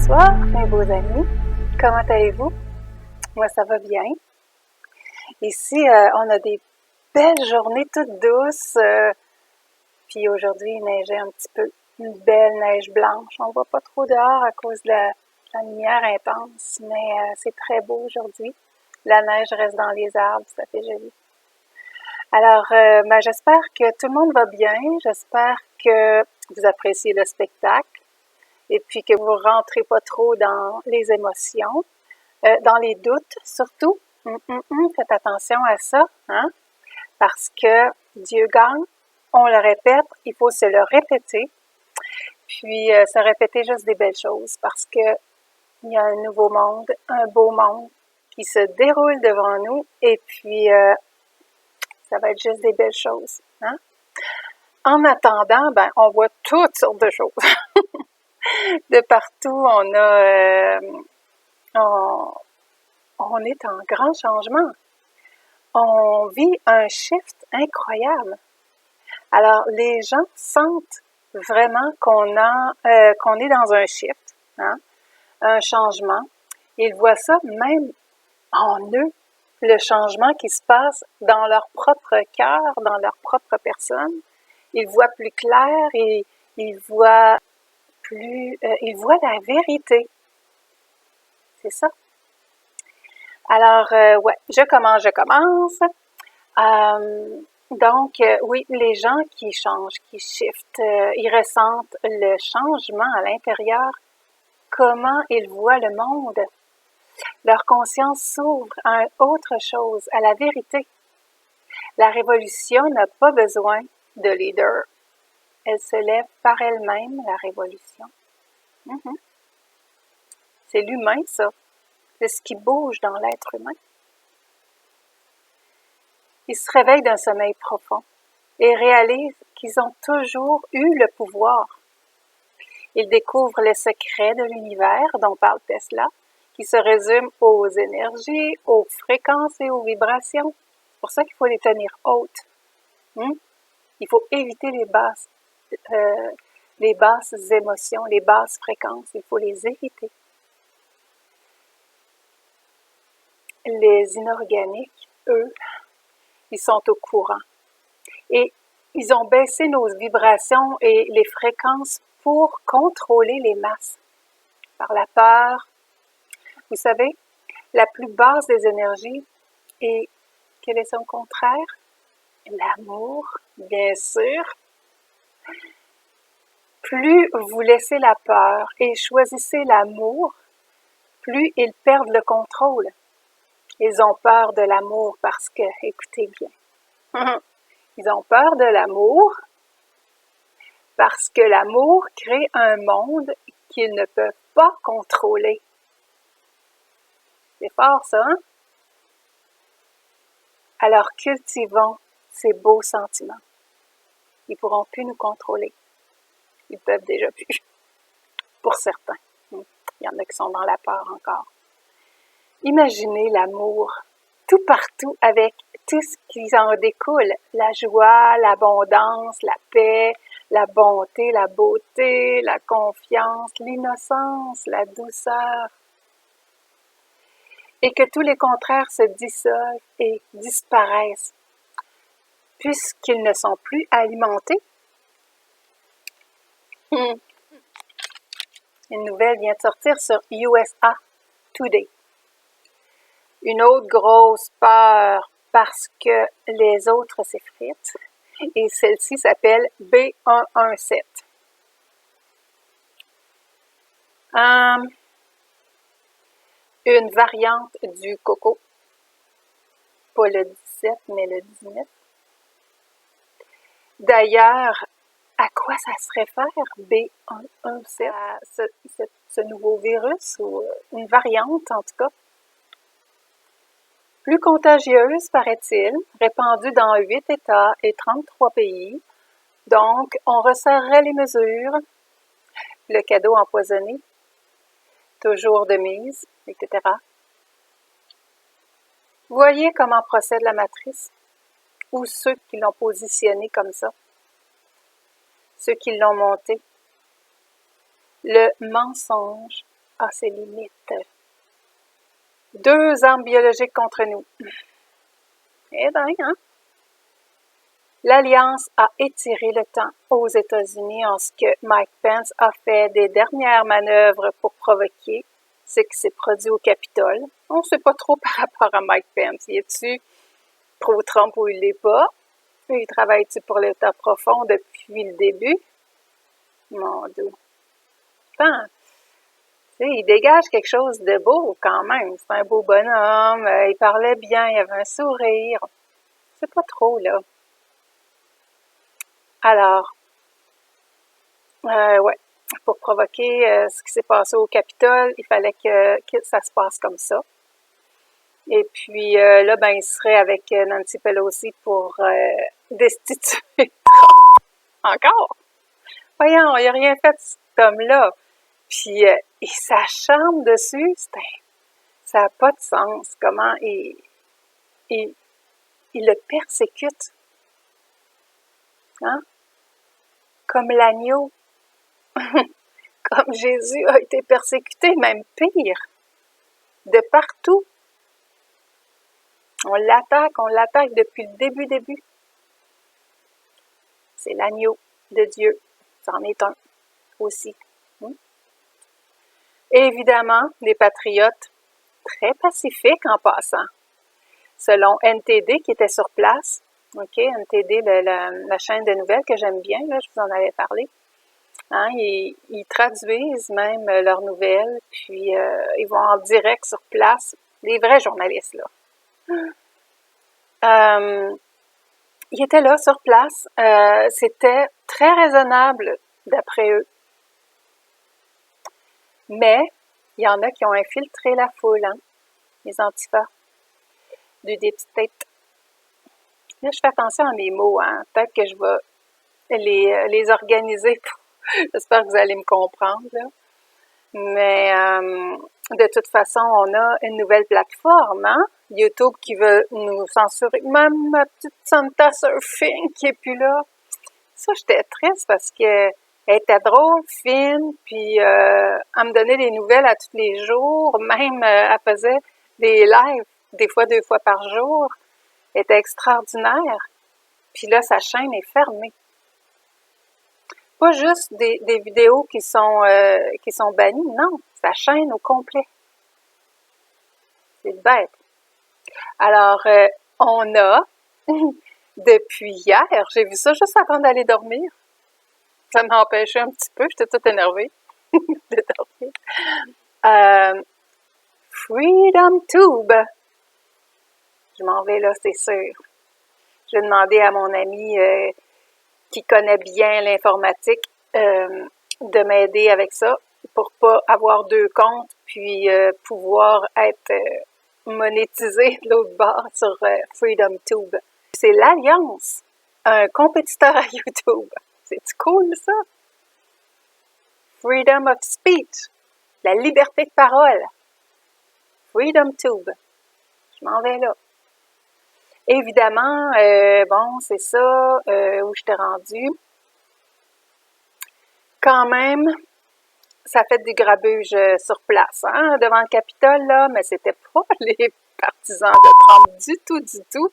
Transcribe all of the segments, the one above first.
Bonsoir, mes beaux amis. Comment allez-vous? Moi, ça va bien. Ici, on a des belles journées toutes douces. Puis aujourd'hui, il neigeait un petit peu. Une belle neige blanche. On ne voit pas trop dehors à cause de la lumière intense, mais c'est très beau aujourd'hui. La neige reste dans les arbres, ça fait joli. Alors, j'espère que tout le monde va bien. J'espère que vous appréciez le spectacle et puis que vous ne rentrez pas trop dans les émotions, dans les doutes surtout. Faites attention à ça, hein? Parce que Dieu gagne, on le répète, il faut se le répéter, puis se répéter juste des belles choses parce que il y a un nouveau monde, un beau monde qui se déroule devant nous et puis ça va être juste des belles choses, hein? En attendant, on voit toutes sortes de choses. De partout, on est en grand changement. On vit un shift incroyable. Alors, les gens sentent vraiment qu'on est dans un shift, hein, un changement. Ils voient ça même en eux, le changement qui se passe dans leur propre cœur, dans leur propre personne. Ils voient plus clair et ils voient la vérité. C'est ça. Alors, je commence. Donc, oui, les gens qui changent, qui shiftent, ils ressentent le changement à l'intérieur, comment ils voient le monde. Leur conscience s'ouvre à autre chose, à la vérité. La révolution n'a pas besoin de leader. Elle se lève par elle-même, la révolution. C'est l'humain, ça. C'est ce qui bouge dans l'être humain. Ils se réveillent d'un sommeil profond et réalisent qu'ils ont toujours eu le pouvoir. Ils découvrent les secrets de l'univers dont parle Tesla, qui se résument aux énergies, aux fréquences et aux vibrations. C'est pour ça qu'il faut les tenir hautes. Il faut éviter les basses émotions, les basses fréquences. Il faut les éviter. Les inorganiques, eux, ils sont au courant. Et ils ont baissé nos vibrations et les fréquences pour contrôler les masses. Par la peur. Vous savez, la plus basse des énergies, et quel est son contraire? L'amour, bien sûr. Plus vous laissez la peur et choisissez l'amour, plus ils perdent le contrôle. Ils ont peur de l'amour parce que, écoutez bien, ils ont peur de l'amour parce que l'amour crée un monde qu'ils ne peuvent pas contrôler. C'est fort, ça, hein? Alors cultivons ces beaux sentiments. Ils ne pourront plus nous contrôler. Ils peuvent déjà plus. Pour certains. Il y en a qui sont dans la peur encore. Imaginez l'amour tout partout avec tout ce qui en découle. La joie, l'abondance, la paix, la bonté, la beauté, la confiance, l'innocence, la douceur. Et que tous les contraires se dissolvent et disparaissent, puisqu'ils ne sont plus alimentés. Une nouvelle vient de sortir sur USA Today. Une autre grosse peur parce que les autres s'effritent, et celle-ci s'appelle B117. Une variante du coco, pas le 17, mais le 19. D'ailleurs, à quoi ça se réfère, B117? Ce nouveau virus, ou une variante en tout cas, plus contagieuse, paraît-il, répandue dans 8 États et 33 pays. Donc, on resserrerait les mesures, le cadeau empoisonné, toujours de mise, etc. Vous voyez comment procède la matrice, ou ceux qui l'ont positionné comme ça, ceux qui l'ont monté. Le mensonge a ses limites. 2 armes biologiques contre nous. Eh bien, hein? L'Alliance a étiré le temps aux États-Unis en ce que Mike Pence a fait des dernières manœuvres pour provoquer ce qui s'est produit au Capitole. On ne sait pas trop par rapport à Mike Pence. Y est-tu pro-Trump ou il l'est pas? Il travaille-tu pour l'État profond depuis le début? Mon Dieu. Enfin, il dégage quelque chose de beau quand même. C'est un beau bonhomme, il parlait bien, il avait un sourire. C'est pas trop, là. Alors, ouais, pour provoquer ce qui s'est passé au Capitole, il fallait que ça se passe comme ça. Et puis là, ben, il serait avec Nancy Pelosi pour destituer encore. Voyons, il n'a rien fait, cet homme-là. Puis il s'acharne dessus, ça n'a pas de sens. Comment il le persécute. Hein? Comme l'agneau. Comme Jésus a été persécuté, même pire. De partout. On l'attaque depuis le début. C'est l'agneau de Dieu. C'en est un aussi. Et évidemment, des patriotes très pacifiques en passant. Selon NTD qui était sur place, OK, NTD, la chaîne de nouvelles que j'aime bien, là, je vous en avais parlé. Hein, ils traduisent même leurs nouvelles, puis ils vont en direct sur place, les vrais journalistes, là. Ils étaient là, sur place. C'était très raisonnable, d'après eux. Mais, il y en a qui ont infiltré la foule, hein, les antifas, du Deep State. Là, je fais attention à mes mots, hein. Peut-être que je vais les organiser. J'espère que vous allez me comprendre, là. Mais de toute façon, on a une nouvelle plateforme, hein? YouTube qui veut nous censurer. Même ma petite Santa Surfing qui est plus là. Ça, j'étais triste parce que elle était drôle, fine, puis elle me donnait des nouvelles à tous les jours. Même, elle faisait des lives, des fois 2 fois par jour. Elle était extraordinaire. Puis là, sa chaîne est fermée. Pas juste des vidéos qui sont bannies, non, sa chaîne au complet. C'est bête. Alors, on a, depuis hier, j'ai vu ça juste avant d'aller dormir. Ça m'empêchait un petit peu, j'étais toute énervée de dormir. Freedom Tube. Je m'en vais là, c'est sûr. Je vais demander à mon ami qui connaît bien l'informatique de m'aider avec ça pour pas avoir 2 comptes puis pouvoir être monétisé de l'autre bord sur Freedom Tube. C'est l'Alliance, un compétiteur à YouTube. C'est cool ça? Freedom of Speech, la liberté de parole. Freedom Tube. Je m'en vais là. Évidemment, bon, c'est ça, où je t'ai rendue. Quand même, ça fait du grabuge sur place, hein, devant le Capitole, là, mais c'était pas les partisans de Trump du tout.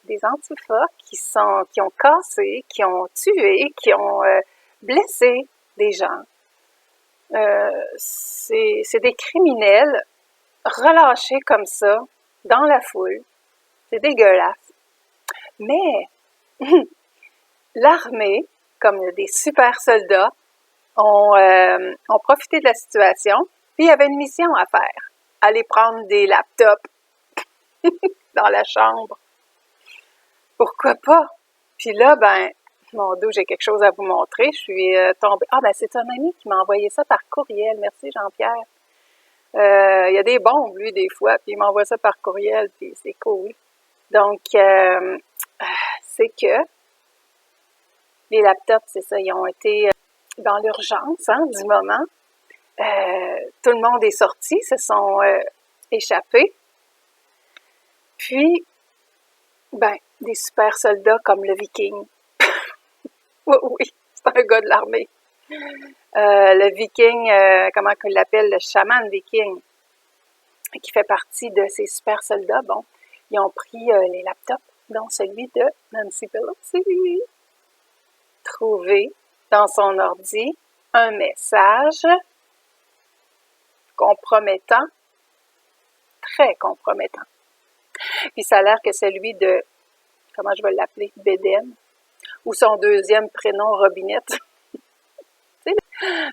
Des antifas qui ont cassé, qui ont tué, qui ont blessé des gens. C'est des criminels relâchés comme ça, dans la foule. C'est dégueulasse. Mais, l'armée, comme des super soldats, ont profité de la situation, puis il y avait une mission à faire. Aller prendre des laptops dans la chambre. Pourquoi pas? Puis là, ben, mon Dieu, j'ai quelque chose à vous montrer. Je suis tombée. Ah, ben, c'est un ami qui m'a envoyé ça par courriel. Merci, Jean-Pierre. Il y a des bombes, lui, des fois, puis il m'envoie ça par courriel, puis c'est cool. Donc, c'est que les laptops, c'est ça, ils ont été dans l'urgence, hein, du moment. Tout le monde est sorti, se sont échappés. Puis, ben, des super soldats comme le Viking. Oui, c'est un gars de l'armée. Le viking, comment qu'on l'appelle, le chaman viking, qui fait partie de ces super soldats, bon, ils ont pris les laptops, dont celui de Nancy Pelosi, trouvé dans son ordi un message compromettant, très compromettant. Puis ça a l'air que celui de, comment je vais l'appeler, Beden, ou son deuxième prénom, Robinette,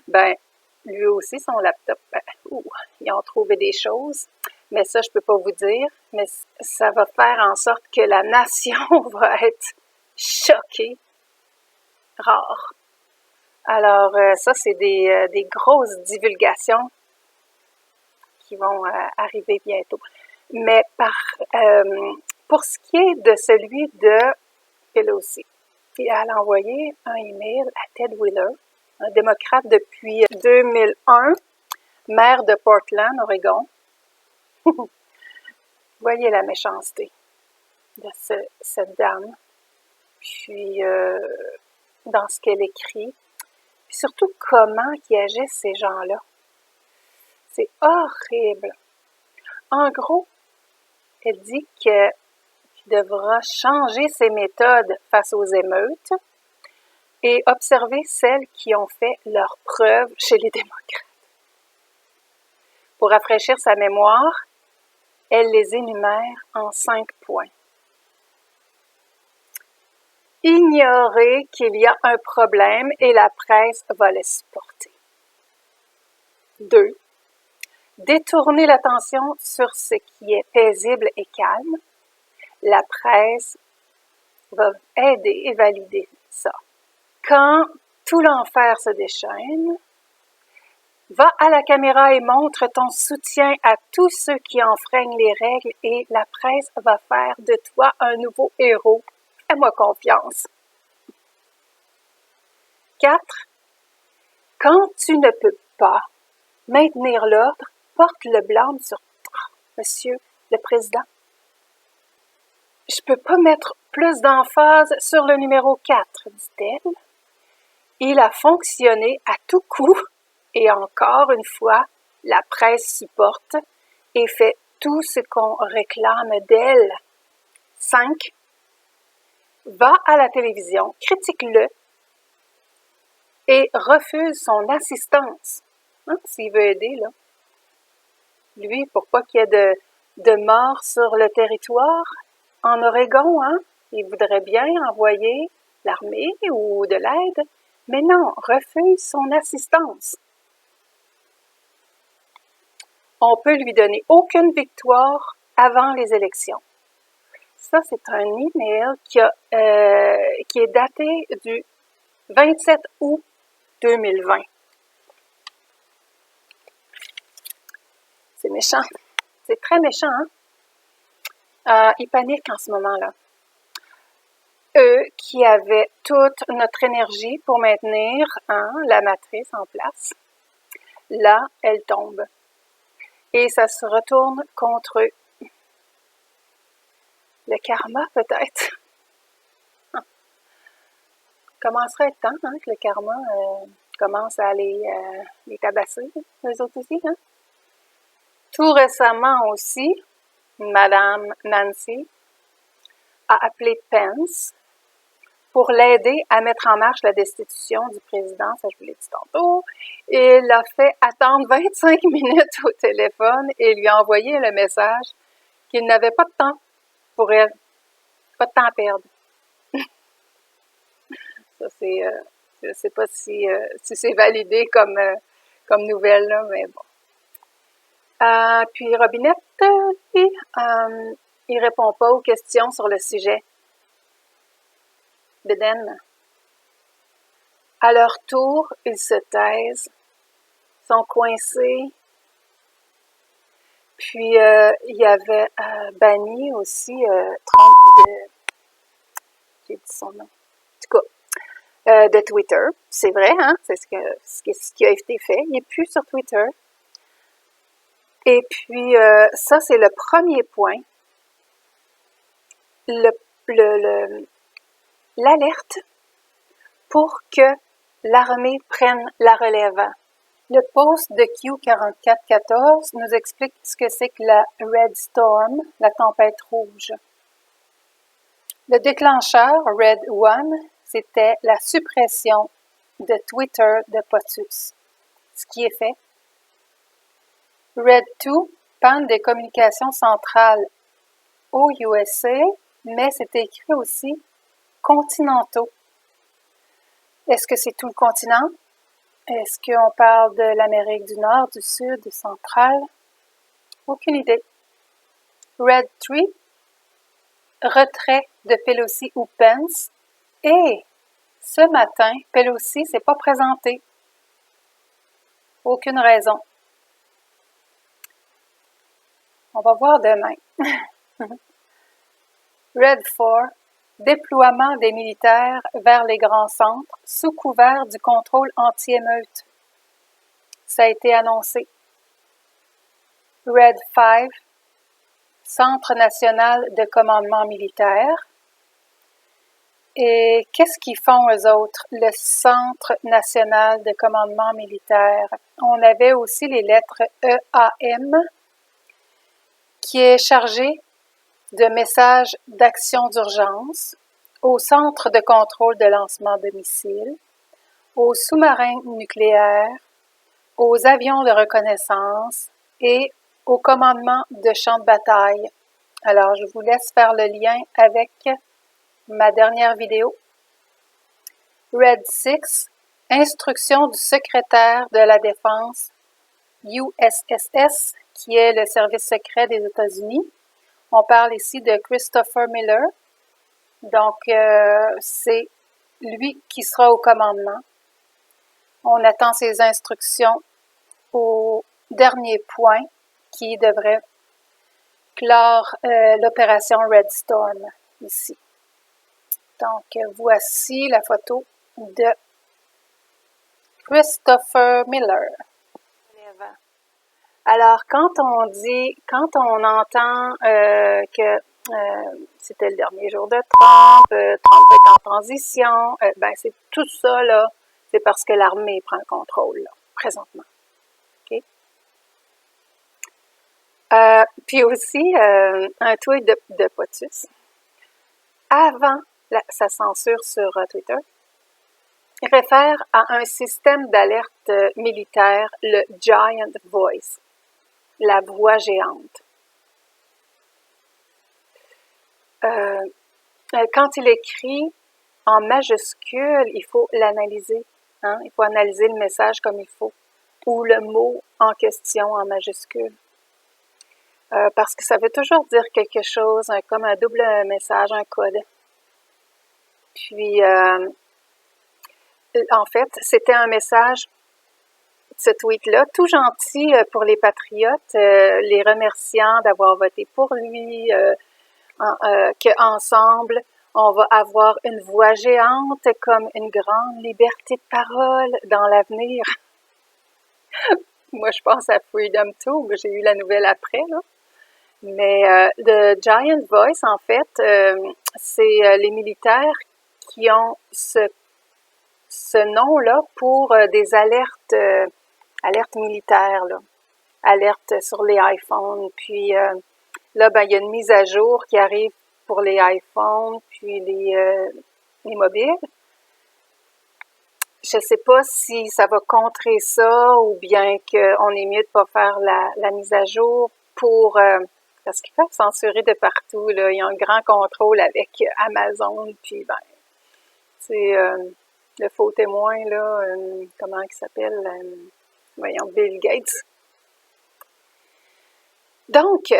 ben, lui aussi, son laptop, ils ont trouvé des choses, mais ça, je peux pas vous dire, mais ça va faire en sorte que la nation va être choquée, rare. Alors, ça, c'est des grosses divulgations qui vont arriver bientôt. Mais pour ce qui est de celui de Pelosi, elle a envoyé un email à Ted Wheeler, un démocrate depuis 2001, maire de Portland, Oregon. Voyez la méchanceté de cette dame. Puis, dans ce qu'elle écrit, puis surtout comment ils agissent ces gens-là. C'est horrible. En gros, elle dit qu'il devra changer ses méthodes face aux émeutes et observer celles qui ont fait leurs preuves chez les démocrates. Pour rafraîchir sa mémoire, elle les énumère en 5 points. Ignorer qu'il y a un problème et la presse va le supporter. 2. Détourner l'attention sur ce qui est paisible et calme. La presse va aider et valider ça. Quand tout l'enfer se déchaîne, va à la caméra et montre ton soutien à tous ceux qui enfreignent les règles et la presse va faire de toi un nouveau héros. Fais-moi confiance. 4. Quand tu ne peux pas maintenir l'ordre, porte le blâme sur Monsieur le Président. Je peux pas mettre plus d'emphase sur le numéro 4, dit-elle. Il a fonctionné à tout coup et encore une fois, la presse supporte et fait tout ce qu'on réclame d'elle. 5. Va à la télévision, critique-le et refuse son assistance. S'il veut aider, là. Lui, pour pas qu'il y ait de morts sur le territoire, en Oregon, il voudrait bien envoyer l'armée ou de l'aide, mais non, refuse son assistance. On peut lui donner aucune victoire avant les élections. Ça, c'est un email qui est daté du 27 août 2020. C'est méchant. C'est très méchant, ils paniquent en ce moment-là. Eux qui avaient toute notre énergie pour maintenir la matrice en place, là, elle tombe. Et ça se retourne contre eux. Le karma, peut-être. Commencerait à être temps que le karma commence à les tabasser, eux autres aussi. Tout récemment aussi, Madame Nancy a appelé Pence pour l'aider à mettre en marche la destitution du président, ça je vous l'ai dit tantôt. Il l'a fait attendre 25 minutes au téléphone et lui a envoyé le message qu'il n'avait pas de temps pour elle. Pas de temps à perdre. Ça, c'est, je ne sais pas si c'est validé comme nouvelle, là, mais bon. Puis Robinette, lui, il répond pas aux questions sur le sujet. Biden. À leur tour, ils se taisent, sont coincés. Puis il y avait banni aussi Trump de... J'ai dit son nom. En tout cas, de Twitter. C'est vrai, c'est ce qui a été fait. Il n'est plus sur Twitter. Et puis, ça, c'est le premier point. L'alerte pour que l'armée prenne la relève. Le post de Q4414 nous explique ce que c'est que la Red Storm, la tempête rouge. Le déclencheur, Red One, c'était la suppression de Twitter de POTUS, ce qui est fait. Red 2, panne des communications centrales aux USA, mais c'était écrit aussi continentaux. Est-ce que c'est tout le continent? Est-ce qu'on parle de l'Amérique du Nord, du Sud, centrale? Aucune idée. Red 3, retrait de Pelosi ou Pence. Et ce matin, Pelosi s'est pas présenté. Aucune raison. On va voir demain. Red 4, déploiement des militaires vers les grands centres sous couvert du contrôle anti-émeute. Ça a été annoncé. Red 5, Centre national de commandement militaire. Et qu'est-ce qu'ils font eux autres, le Centre national de commandement militaire? On avait aussi les lettres EAM, qui est chargé de messages d'action d'urgence au Centre de contrôle de lancement de missiles, aux sous-marins nucléaires, aux avions de reconnaissance et au commandement de champs de bataille. Alors, je vous laisse faire le lien avec ma dernière vidéo. Red 6, instruction du secrétaire de la Défense USSS, qui est le service secret des États-Unis. On parle ici de Christopher Miller. Donc, c'est lui qui sera au commandement. On attend ses instructions au dernier point qui devrait clore l'opération Red Storm ici. Donc, voici la photo de Christopher Miller. Alors, quand on entend que c'était le dernier jour de Trump, Trump est en transition, ben c'est tout ça, là, c'est parce que l'armée prend le contrôle, là, présentement. OK? Puis aussi, un tweet de POTUS. Avant sa censure sur Twitter, il réfère à un système d'alerte militaire, le Giant Voice, la voix géante. Quand il écrit en majuscule, il faut l'analyser. Hein? Il faut analyser le message comme il faut, ou le mot en question en majuscule. Parce que ça veut toujours dire quelque chose, comme un double message, un code. Puis, en fait, c'était un message, ce tweet-là, tout gentil pour les patriotes, les remerciant d'avoir voté pour lui, qu'ensemble, on va avoir une voix géante comme une grande liberté de parole dans l'avenir. Moi, je pense à Freedom Too, j'ai eu la nouvelle après, là. Mais The Giant Voice, en fait, c'est les militaires qui ont ce nom-là pour des alertes militaires, là. Alertes sur les iPhones. Puis là, ben, il y a une mise à jour qui arrive pour les iPhones, puis les mobiles. Je ne sais pas si ça va contrer ça ou bien qu'on est mieux de ne pas faire la mise à jour pour... parce qu'ils peuvent censurer de partout, là. Ils ont un grand contrôle avec Amazon, puis ben, c'est le faux témoin, là, comment il s'appelle? Voyons, Bill Gates. Donc,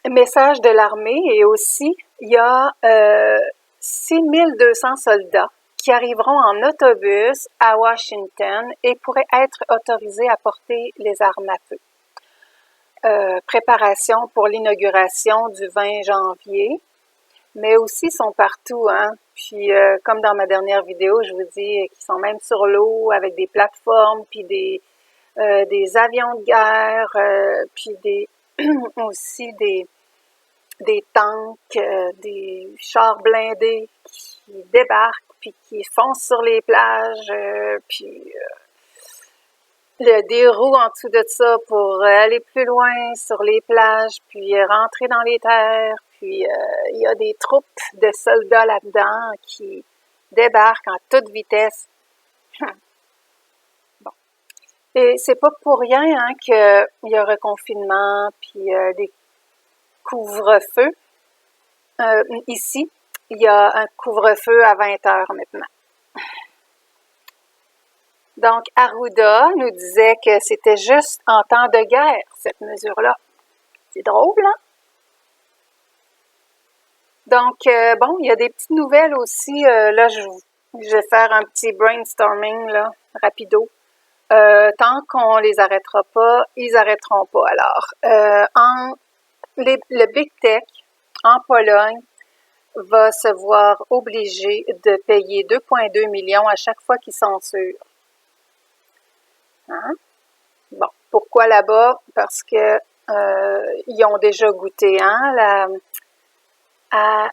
message de l'armée, et aussi, il y a 6200 soldats qui arriveront en autobus à Washington et pourraient être autorisés à porter les armes à feu. Préparation pour l'inauguration du 20 janvier, mais aussi sont partout, hein. Puis, comme dans ma dernière vidéo, je vous dis qu'ils sont même sur l'eau avec des plateformes, puis des avions de guerre, puis aussi des tanks, des chars blindés qui débarquent, puis qui foncent sur les plages, puis des roues en dessous de ça pour aller plus loin sur les plages, puis rentrer dans les terres, puis il y a des troupes de soldats là-dedans qui débarquent en toute vitesse. Bon. Et c'est pas pour rien hein, qu'il y a un reconfinement, puis des couvre-feux. Ici, il y a un couvre-feu à 20 heures maintenant. Donc, Arruda nous disait que c'était juste en temps de guerre, cette mesure-là. C'est drôle, hein? Donc, bon, il y a des petites nouvelles aussi. Là, je vais faire un petit brainstorming, là, rapido. Tant qu'on les arrêtera pas, ils arrêteront pas. Alors, le Big Tech, en Pologne, va se voir obligé de payer 2,2 millions à chaque fois qu'ils censurent. Hein? Bon, pourquoi là-bas? Parce que ils ont déjà goûté hein,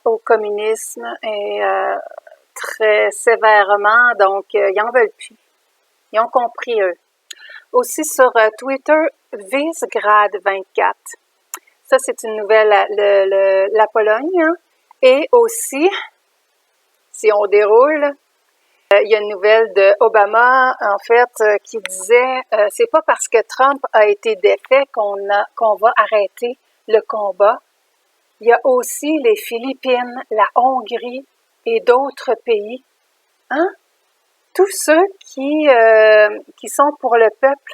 au communisme et très sévèrement, donc ils n'en veulent plus. Ils ont compris, eux. Aussi sur Twitter, Visegrad24. Ça, c'est une nouvelle, la Pologne. Hein? Et aussi, si on déroule, il y a une nouvelle de Obama, en fait, qui disait c'est pas parce que Trump a été défait qu'on va arrêter le combat. Il y a aussi les Philippines, la Hongrie et d'autres pays. Hein? Tous ceux qui sont pour le peuple,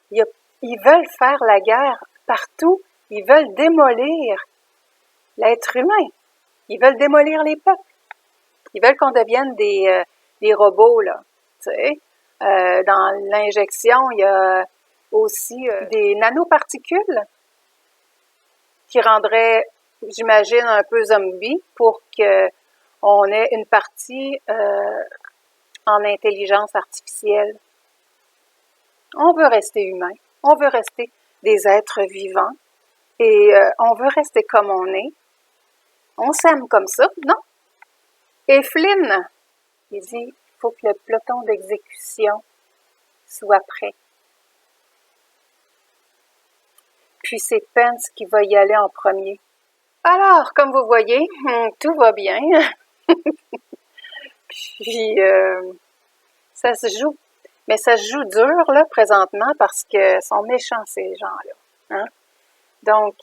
ils veulent faire la guerre partout. Ils veulent démolir l'être humain. Ils veulent démolir les peuples. Ils veulent qu'on devienne des robots, là. Tu sais, dans l'injection, il y a aussi des nanoparticules qui rendraient, j'imagine, un peu zombie pour qu'on ait une partie en intelligence artificielle. On veut rester humain. On veut rester des êtres vivants. Et on veut rester comme on est. On s'aime comme ça, non? Et Flynn, il dit, il faut que le peloton d'exécution soit prêt. Puis c'est Pence qui va y aller en premier. Alors, comme vous voyez, tout va bien. Puis, ça se joue. Mais ça se joue dur, là, présentement, parce que sont méchants, ces gens-là. Hein? Donc,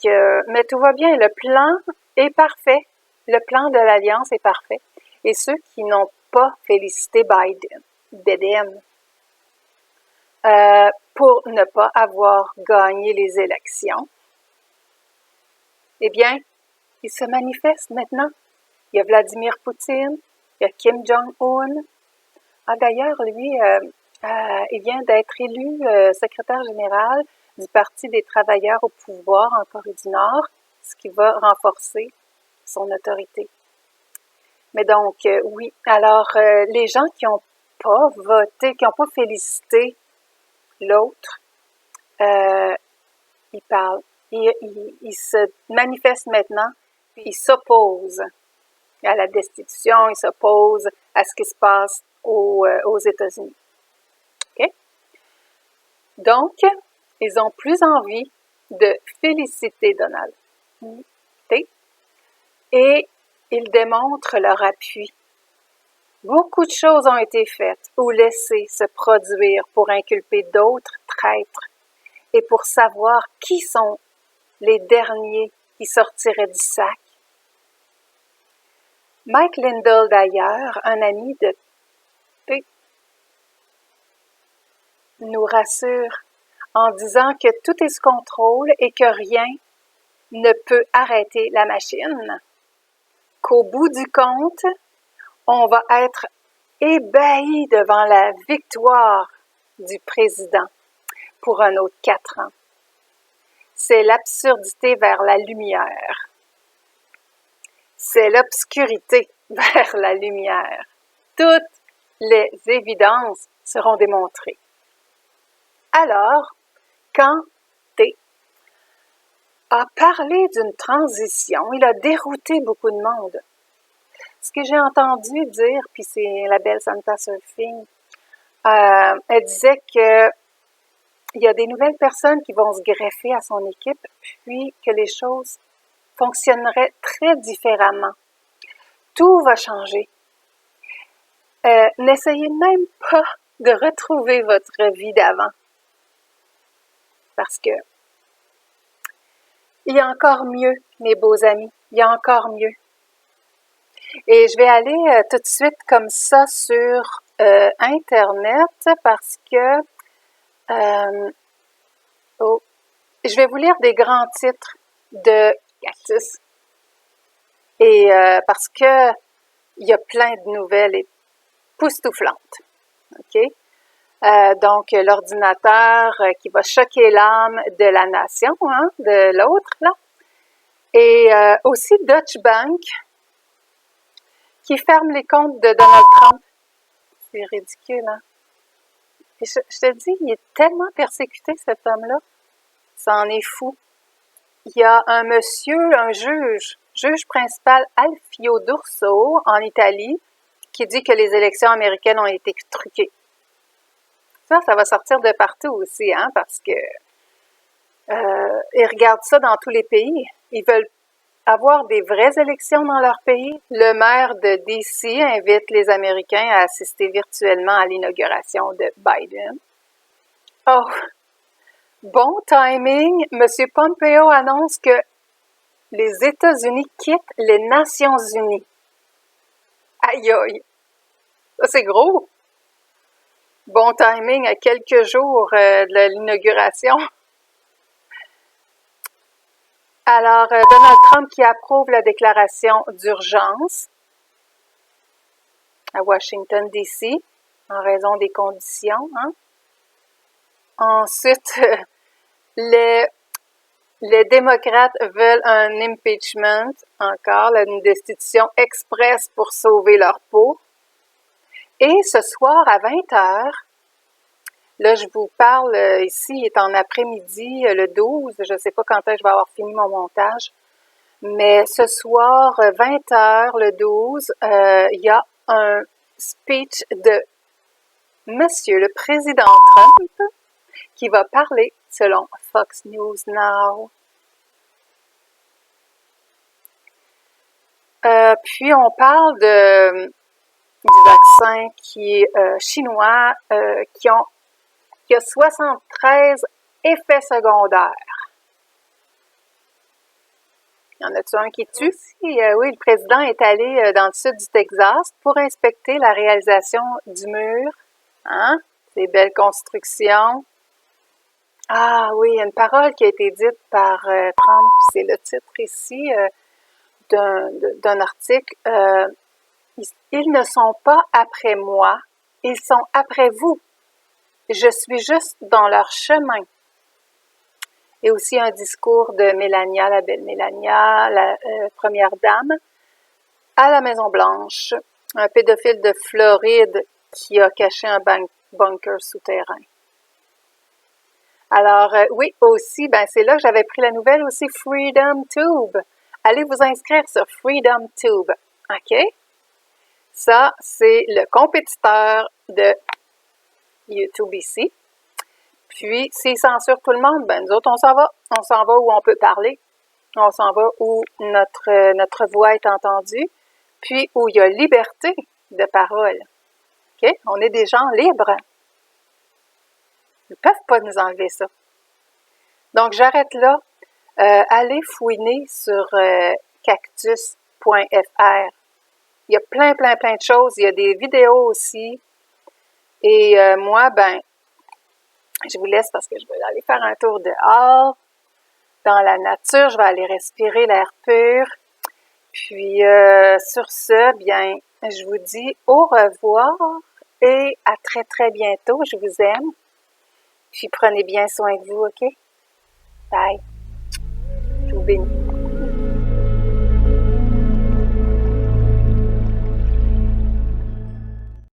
mais tout va bien. Le plan est parfait. Le plan de l'Alliance est parfait. Et ceux qui n'ont pas félicité Biden, pour ne pas avoir gagné les élections, eh bien, ils se manifestent maintenant. Il y a Vladimir Poutine, il y a Kim Jong-un. Ah, d'ailleurs, lui, il vient d'être élu secrétaire général du Parti des travailleurs au pouvoir en Corée du Nord, ce qui va renforcer son autorité. Mais donc, oui. Alors, les gens qui n'ont pas voté, qui n'ont pas félicité l'autre, ils parlent. Ils se manifestent maintenant, puis ils s'opposent à la destitution, ils s'opposent à ce qui se passe aux États-Unis. OK? Donc, ils ont plus envie de féliciter Donald. Et ils démontrent leur appui. Beaucoup de choses ont été faites ou laissées se produire pour inculper d'autres traîtres et pour savoir qui sont les derniers qui sortiraient du sac. Mike Lindell, d'ailleurs, un ami de P, nous rassure en disant que tout est sous contrôle et que rien ne peut arrêter la machine. Qu'au bout du compte, on va être ébahi devant la victoire du président pour un autre 4 ans. C'est l'absurdité vers la lumière. C'est l'obscurité vers la lumière. Toutes les évidences seront démontrées. Alors, quand T a parlé d'une transition, il a dérouté beaucoup de monde. Ce que j'ai entendu dire, puis c'est la belle Santa Surfing, elle disait que il y a des nouvelles personnes qui vont se greffer à son équipe, puis que les choses fonctionneraient très différemment. Tout va changer. N'essayez même pas de retrouver votre vie d'avant. Parce que il y a encore mieux, mes beaux amis. Il y a encore mieux. Et je vais aller tout de suite comme ça sur Internet parce que je vais vous lire des grands titres de Cactus. Et parce que il y a plein de nouvelles époustouflantes. OK? Donc, l'ordinateur qui va choquer l'âme de la nation, hein, de l'autre, là. Et aussi Deutsche Bank qui ferme les comptes de Donald Trump. C'est ridicule, hein? Et je te dis, il est tellement persécuté, cet homme-là. Ça en est fou. Il y a un monsieur, un juge principal Alfio D'Urso, en Italie, qui dit que les élections américaines ont été truquées. Ça va sortir de partout aussi, hein, parce que ils regardent ça dans tous les pays. Ils veulent avoir des vraies élections dans leur pays. Le maire de DC invite les Américains à assister virtuellement à l'inauguration de Biden. Oh, bon timing, M. Pompeo annonce que les États-Unis quittent les Nations Unies. Aïe aïe, ça c'est gros. Bon timing à quelques jours de l'inauguration. Alors, Donald Trump qui approuve la déclaration d'urgence à Washington, D.C., en raison des conditions. Hein? Ensuite, les démocrates veulent un impeachment, encore, une destitution express pour sauver leur peau. Et ce soir, à 20h, là, je vous parle, ici, il est en après-midi, le 12, je ne sais pas quand est-ce que je vais avoir fini mon montage, mais ce soir, 20h, le 12, il y a un speech de Monsieur le Président Trump qui va parler selon Fox News Now. Puis, on parle du vaccin qui est chinois, qui a 73 effets secondaires. Y en a-tu un qui tue? Oui, le président est allé dans le sud du Texas pour inspecter la réalisation du mur. Hein? Ces belles constructions. Ah oui, il y a une parole qui a été dite par Trump, c'est le titre ici d'un article. Ils ne sont pas après moi, ils sont après vous. Je suis juste dans leur chemin. Et aussi un discours de Melania, la belle Melania, la première dame, à la Maison-Blanche, un pédophile de Floride qui a caché un bunker souterrain. Alors, oui, aussi, c'est là que j'avais pris la nouvelle aussi, Freedom Tube. Allez vous inscrire sur Freedom Tube, OK? Ça, c'est le compétiteur de YouTube ici. Puis, s'il censure tout le monde, nous autres, on s'en va. On s'en va où on peut parler. On s'en va où notre voix est entendue. Puis, où il y a liberté de parole. OK? On est des gens libres. Ils ne peuvent pas nous enlever ça. Donc, j'arrête là. Allez fouiner sur cactus.fr. Il y a plein de choses. Il y a des vidéos aussi. Et moi, je vous laisse parce que je vais aller faire un tour dehors, dans la nature. Je vais aller respirer l'air pur. Puis, sur ce, je vous dis au revoir et à très bientôt. Je vous aime. Puis, prenez bien soin de vous, OK? Bye. Je vous bénis.